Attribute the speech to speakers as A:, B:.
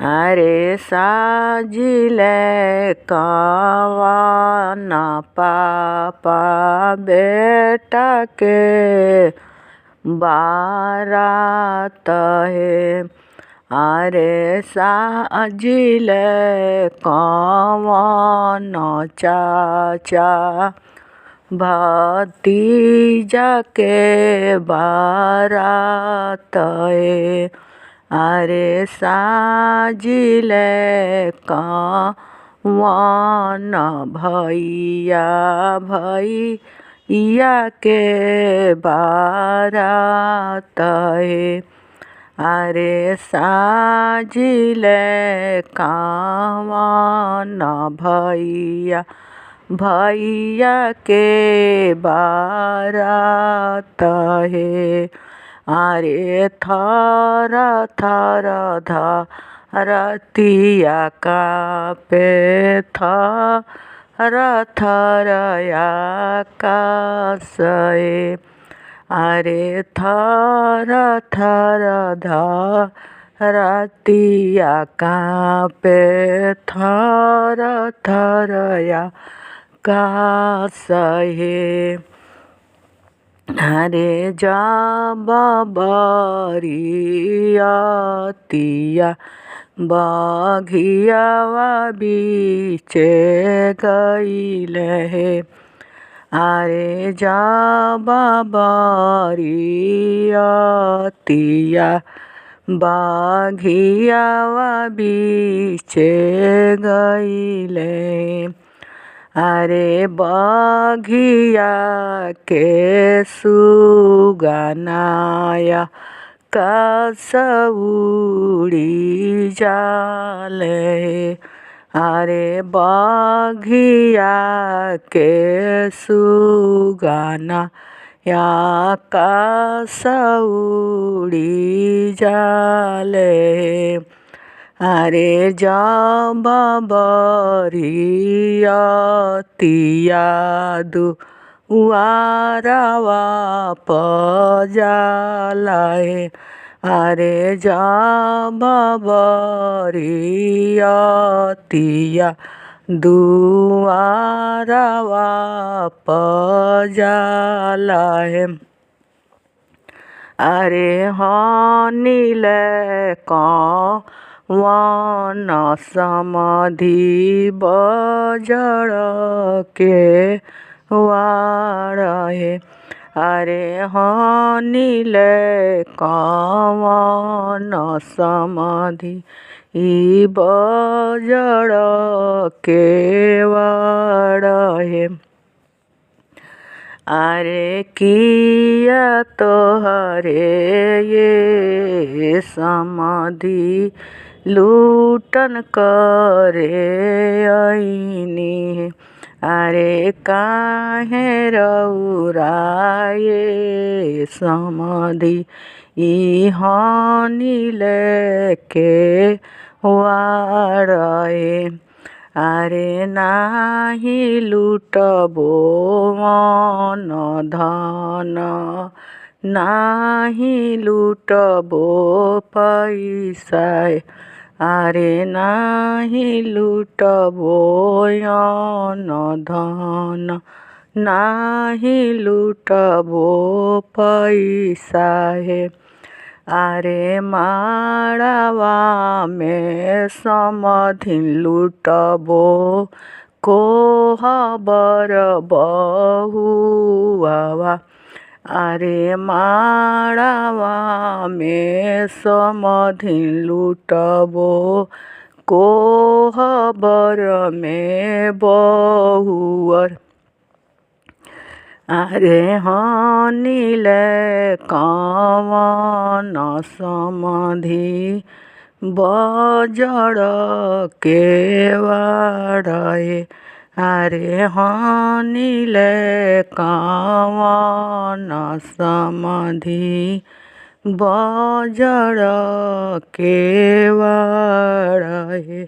A: अरे साजिले कवन पापा बेटा के बारात है। अरे साजिले कवन चाचा भतीजा के बारात है। अरे साजिले कवन भैया भैया के बारात है। अरे साजिले कवन भैया भैया के बारात है। अरे थर थर धरतिया कांपे थर थर आकाश है। अरे थर थर धरतिया कांपे थर थर आकाश है। अरे जब बरियतिया बघियावा बीचे गइले हे। अरे जब बरियतिया बघियावा बीचे गइले। अरे बघिया के सुगनाया कसउड़ी जाले। अरे बघिया के सुगनाया कसउड़ी जाले। अरे जब बरियतिया दुआरवा पजाला है। अरे जब बरियतिया दुआरवा पजाला है। अरे हनिले कवन समधि बजड़ के वाड़ है। अरे हनिले कवन समधि बजड़ के वाड़ है। अरे किया तोहरे ये समधि लूटन करे आईनी। अरे काहे रउराए समधि हनिले के वाड़े। अरे नाही लूटबो मन धन नाही लूटबो पैसा। अरे नाही लूटबो अन्न धन नाही लूटबो पैसा है। अरे माड़वा में समधि लूटबो कोहबर बहुआ। अरे माड़वा में समधि लूटबो कोहबर में बहुअर। अरे हनिले कवन समधि बजड़ के वाड़े। अरे हनिले कवन समधि बजड़ के वाड़े।